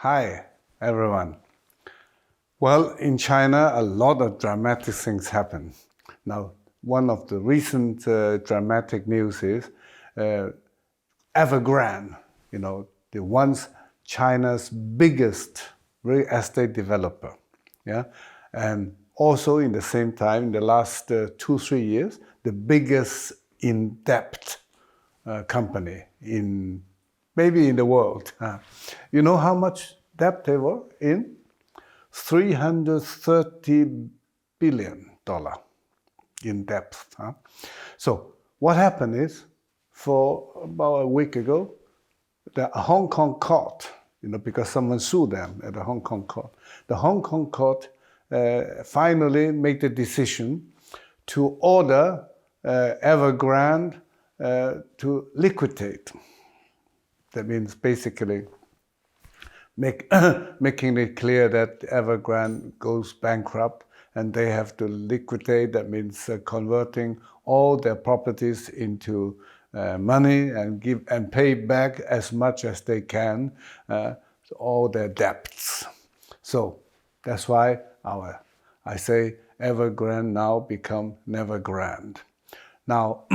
Hi, everyone. Well, in China, a lot of dramatic things happen. Now, one of the recent dramatic news is Evergrande, the once China's biggest real estate developer. Yeah, and also in the same time, in the last 2-3 years, the biggest in-debt company maybe in the world. You know how much debt they were in? $330 billion in debt. So what happened is, for about a week ago, the Hong Kong court, because someone sued them at the Hong Kong court, the Hong Kong court finally made the decision to order Evergrande to liquidate. That means basically making it clear that Evergrande goes bankrupt and they have to liquidate. That means converting all their properties into money and pay back as much as they can all their debts. So that's why I say Evergrande now become Nevergrande. Now,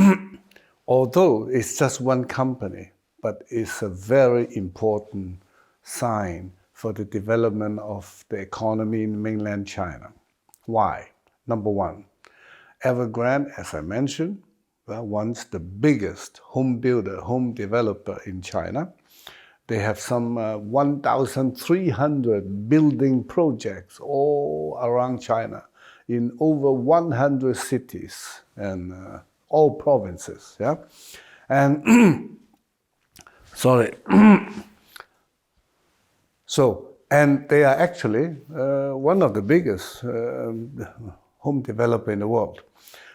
although it's just one company, but it's a very important sign for the development of the economy in mainland China. Why? Number one, Evergrande, as I mentioned, once the biggest home builder, home developer in China. They have some 1,300 building projects all around China in over 100 cities and all provinces. Yeah, and sorry. And they are actually one of the biggest home developer in the world.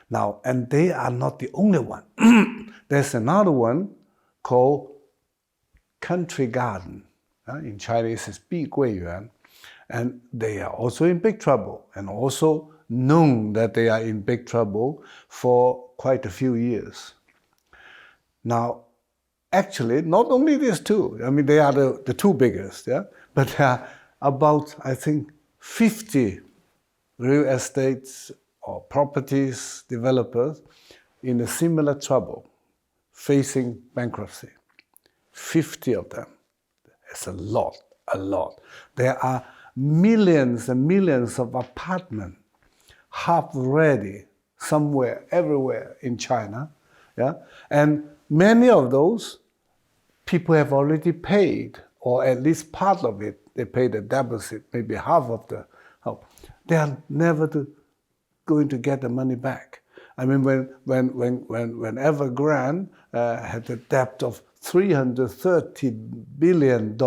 Now, and they are not the only one. There's another one called Country Garden. In Chinese, it's 碧桂园. And they are also in big trouble, and also known that they are in big trouble for quite a few years. Now, actually, not only these two, they are the two biggest, yeah? But there are about, I think, 50 real estates or properties developers in a similar trouble, facing bankruptcy. 50 of them. It's a lot. There are millions and millions of apartments, half ready, somewhere, everywhere in China, yeah? And many of those people have already paid, or at least part of it. They paid a deposit, maybe half of the house. They are never going to get the money back. When Evergrande had a debt of $330 billion,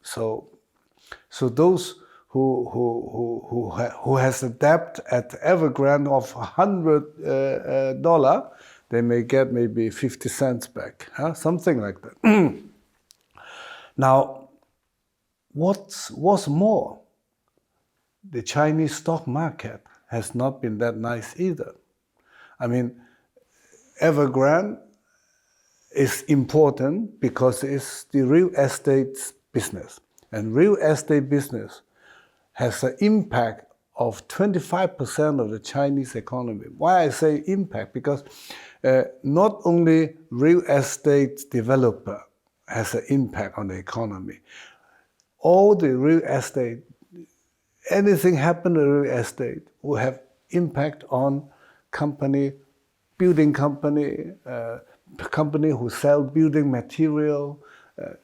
so those who has a debt at Evergrande of $100, they may get maybe 50 cents back, something like that. Now, what's more, the Chinese stock market has not been that nice either. Evergrande is important because it's the real estate business. And real estate business has an impact of 25% of the Chinese economy. Why I say impact? Because not only real estate developer has an impact on the economy. All the real estate, anything happen to real estate will have impact on building company who sell building material,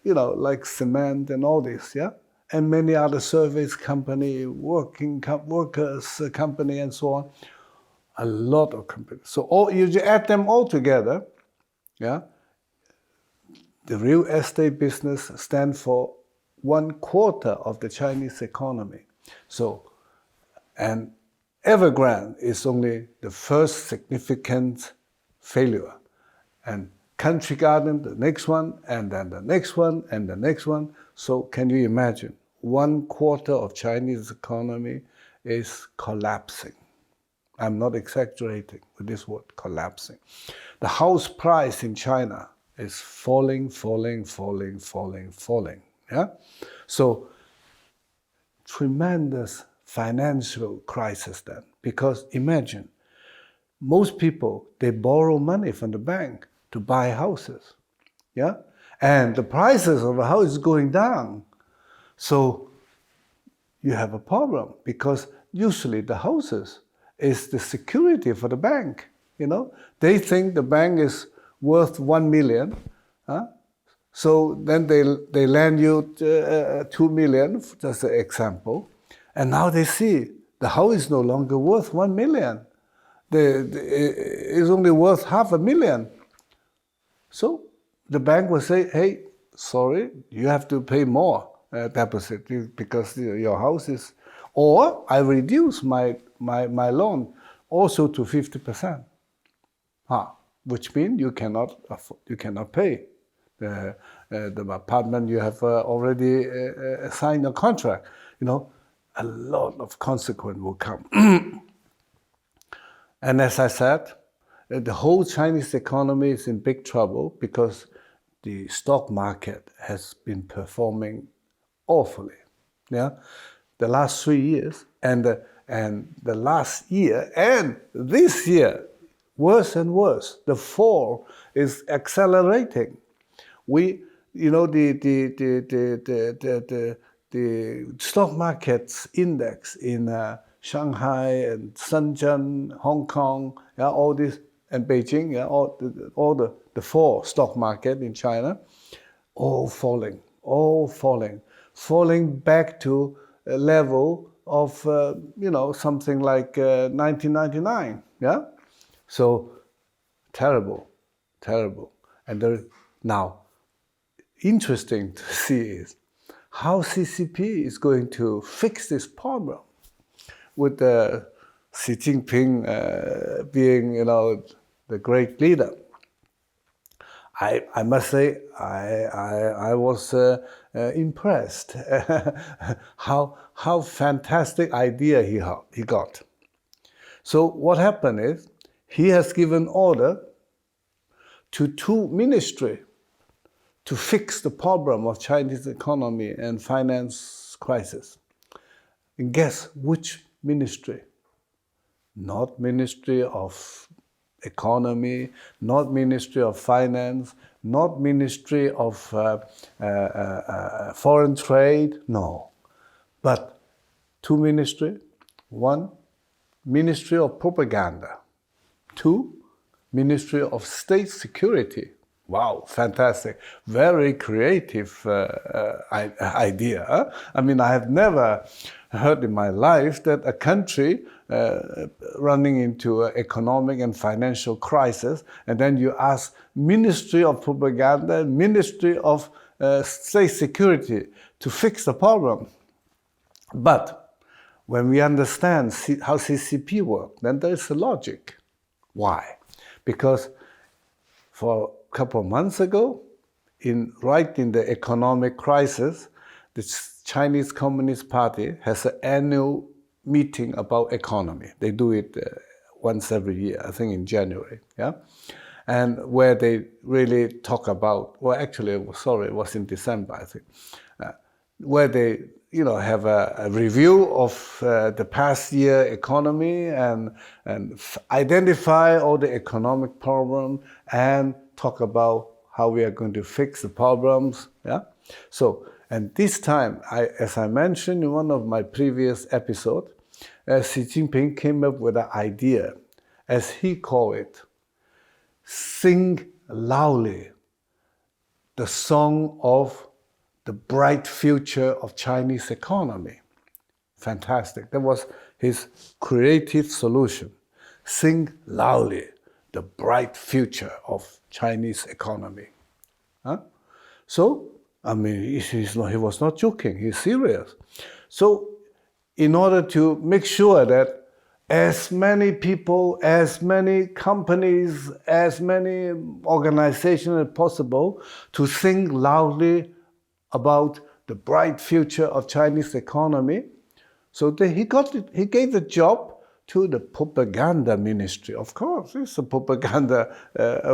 like cement and all this, yeah? And many other service company, workers company, and so on. A lot of companies. So you add them all together, yeah? The real estate business stands for 1/4 of the Chinese economy. And Evergrande is only the first significant failure. And Country Garden, the next one, and then the next one, and the next one. So can you imagine? 1/4 of Chinese economy is collapsing. I'm not exaggerating with this word, collapsing. The house price in China is falling. Yeah? So, tremendous financial crisis then. Because imagine, most people, they borrow money from the bank to buy houses. Yeah? And the prices of a house is going down. So you have a problem because usually the houses is the security for the bank. You know, they think the bank is worth 1 million. So then they lend you 2 million, just an example. And now they see the house is no longer worth 1 million. It's only worth 500,000. So the bank will say, hey, sorry, you have to pay more deposit because your house is, or I reduce my loan also to 50%. Which means you cannot pay the apartment you have already signed a contract. You know, a lot of consequence will come. And as I said, the whole Chinese economy is in big trouble because the stock market has been performing awfully. Yeah, the last 3 years and the last year and this year, worse and worse. The fall is accelerating. The stock market's index in Shanghai and Shenzhen, Hong Kong, all this, and Beijing, all the four stock market in China, all falling back to a level of something like 1999. Yeah, so terrible. And now, interesting to see is how CCP is going to fix this problem with Xi Jinping being, the great leader. I must say I was impressed how fantastic idea he got. So what happened is he has given order to 2 ministries to fix the problem of Chinese economy and finance crisis. And guess which ministry? Not Ministry of Economy, not Ministry of Finance, not Ministry of Foreign Trade, no. But 2 ministries. 1, Ministry of Propaganda. 2, Ministry of State Security. Wow, fantastic. Very creative idea. Huh? I mean, I have never heard in my life that a country running into an economic and financial crisis, and then you ask Ministry of Propaganda, Ministry of State Security to fix the problem. But when we understand how CCP works, then there is a logic. Why? Because for a couple of months ago, right in the economic crisis, the Chinese Communist Party has an annual meeting about economy. They do it once every year, I think in January, yeah? And where they really talk about, it was in December, I think, where they have a review of the past year economy and identify all the economic problem and talk about how we are going to fix the problems. Yeah. So, and this time, as I mentioned in one of my previous episodes, Xi Jinping came up with an idea, as he called it, sing loudly the song of the bright future of Chinese economy. Fantastic. That was his creative solution. Sing loudly the bright future of Chinese economy. Huh? So, I mean, he was not joking, he's serious. So, in order to make sure that as many people, as many companies, as many organizations as possible to sing loudly about the bright future of Chinese economy. So he gave the job to the propaganda ministry. Of course, it's a propaganda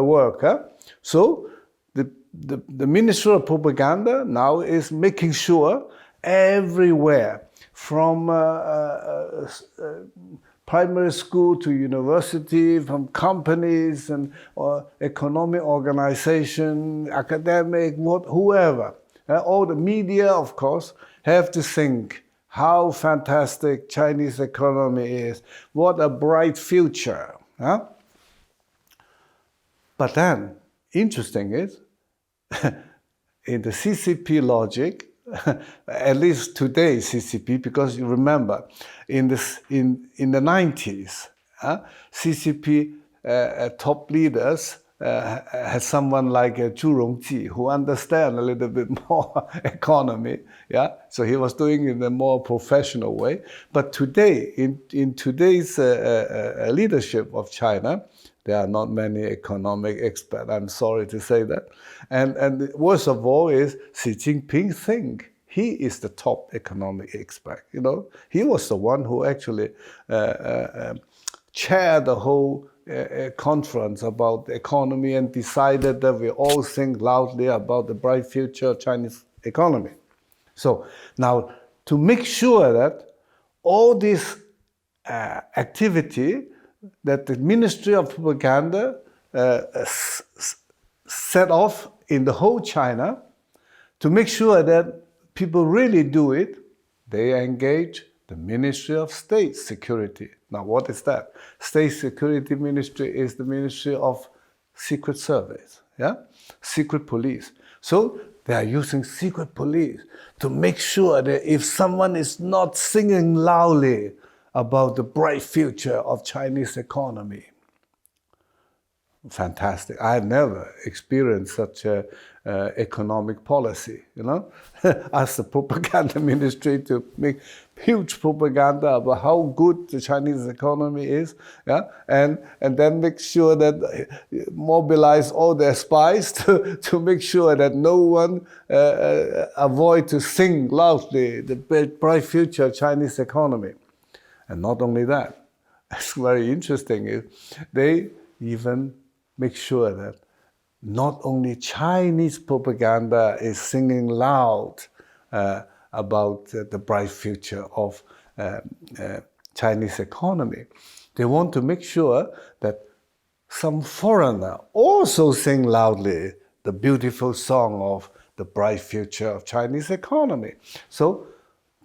work. Huh? So the the Ministry of Propaganda now is making sure everywhere, from primary school to university, from companies and economic organization, academic, whoever, all the media, of course, have to think how fantastic Chinese economy is, what a bright future. Huh? But then, interesting is, in the CCP logic, at least today's CCP, because you remember, in the 90s, CCP top leaders had someone like Zhu Rongji, who understand a little bit more economy. Yeah, so he was doing it in a more professional way. But today, in today's leadership of China, there are not many economic experts, I'm sorry to say that. And worst of all is Xi Jinping think he is the top economic expert. You know, he was the one who actually chaired the whole conference about the economy and decided that we all think loudly about the bright future of Chinese economy. So now, to make sure that all this activity that the Ministry of Propaganda set off in the whole China, to make sure that people really do it, they engage the Ministry of State Security. Now, what is that? State Security Ministry is the Ministry of Secret Service, yeah? Secret Police. So they are using secret police to make sure that if someone is not singing loudly about the bright future of Chinese economy. Fantastic. I have never experienced such a economic policy, you know, as the propaganda ministry to make huge propaganda about how good the Chinese economy is, yeah, and then make sure that mobilize all their spies to make sure that no one avoid to sing loudly the bright future of Chinese economy. And not only that, it's very interesting, they even make sure that not only Chinese propaganda is singing loud about the bright future of Chinese economy. They want to make sure that some foreigner also sing loudly the beautiful song of the bright future of Chinese economy. So,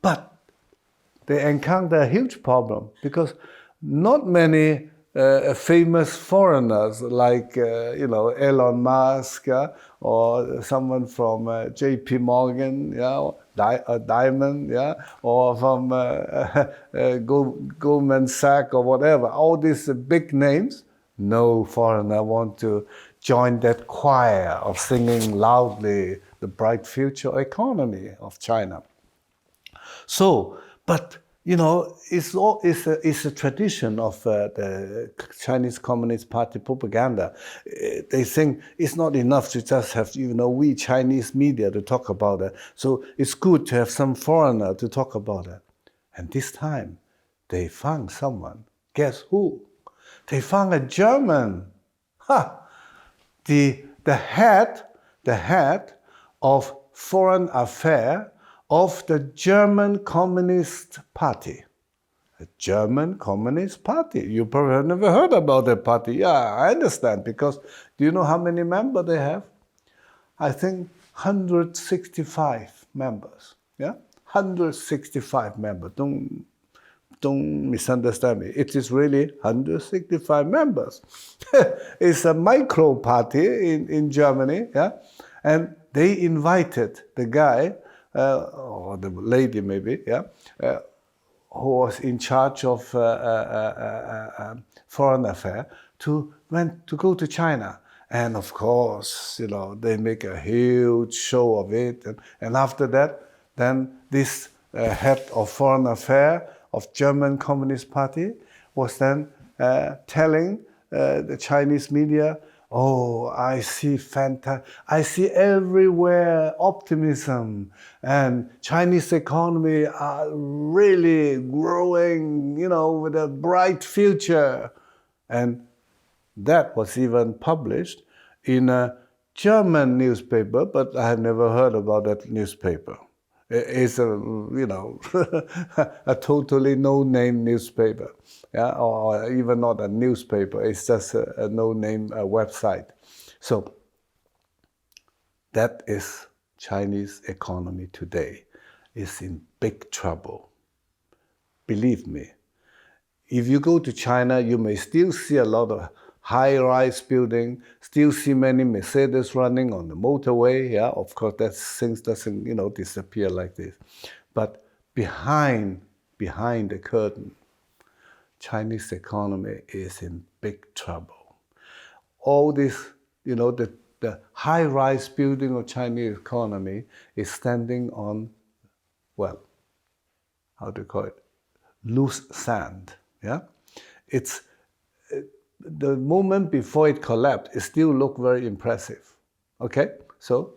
but they encounter a huge problem because not many famous foreigners like Elon Musk or someone from J.P. Morgan, Diamond, or from Goldman Sachs or whatever. All these big names, no foreigner want to join that choir of singing loudly the bright future economy of China. So, but it's a tradition of the Chinese Communist Party propaganda. They think it's not enough to just have, we Chinese media to talk about it. So it's good to have some foreigner to talk about it. And this time, they found someone. Guess who? They found a German. The head of foreign affairs of the German Communist Party. The German Communist Party. You probably have never heard about that party. Yeah, I understand, because do you know how many members they have? I think 165 members. Yeah, 165 members. Don't misunderstand me. It is really 165 members. It's a micro party in Germany, yeah, and they invited the guy, or the lady maybe, who was in charge of foreign affairs, to go to China. And of course, they make a huge show of it. And after that, then this head of foreign affairs of German Communist Party was then telling the Chinese media, oh, I see everywhere optimism, and Chinese economy are really growing, with a bright future. And that was even published in a German newspaper, but I have never heard about that newspaper. It's a, you know, a totally no-name newspaper, yeah, or even not a newspaper. It's just a no-name website. So that is Chinese economy today is in big trouble. Believe me. If you go to China, you may still see a lot of high-rise building, still see many Mercedes running on the motorway. Yeah, of course, that things doesn't, you know, disappear like this. But behind the curtain, Chinese economy is in big trouble. All this, you know, the high-rise building of Chinese economy is standing on, well, how do you call it? Loose sand. Yeah, it's the moment before it collapsed. It still looked very impressive. Okay, so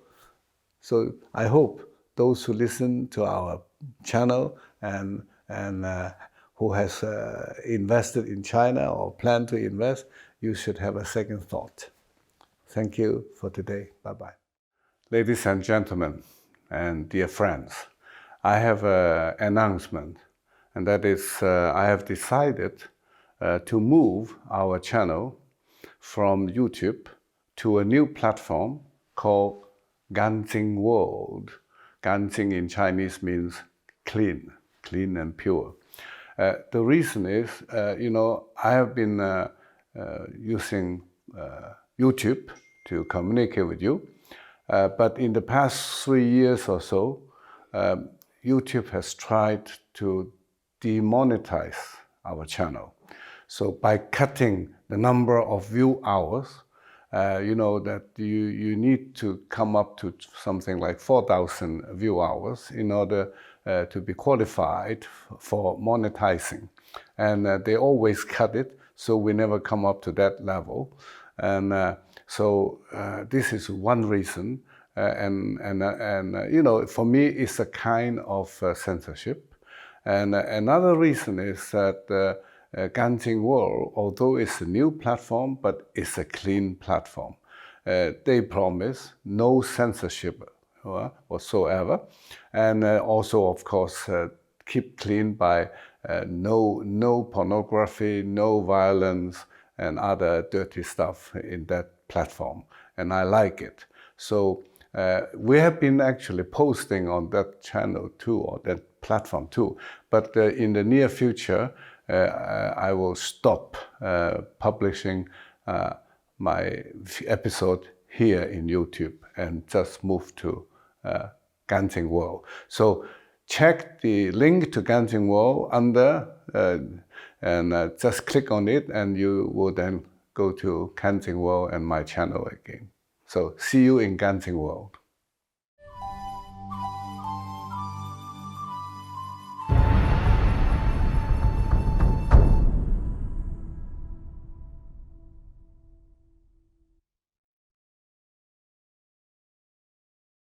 I hope those who listen to our channel and who has invested in China or plan to invest, you should have a second thought. Thank you for today. Bye-bye. Ladies and gentlemen, and dear friends, I have an announcement, and that is I have decided to move our channel from YouTube to a new platform called Ganjing World. Ganjing in Chinese means clean and pure. The reason is, you know, I have been using YouTube to communicate with you, but in the past 3 years or so, YouTube has tried to demonetize our channel. So by cutting the number of view hours, you know that you need to come up to something like 4,000 view hours in order to be qualified for monetizing. And they always cut it, so we never come up to that level. And so this is one reason. You know, for me, it's a kind of censorship. And another reason is that Ganjing World, although it's a new platform, but it's a clean platform. They promise no censorship whatsoever, and also, of course, keep clean by no pornography, no violence, and other dirty stuff in that platform. And I like it. So we have been actually posting on that channel too, or that platform too. But in the near future, I will stop publishing my episode here in YouTube and just move to Ganjing World. So check the link to Ganjing World under and just click on it, and you will then go to Ganjing World and my channel again. So see you in Ganjing World.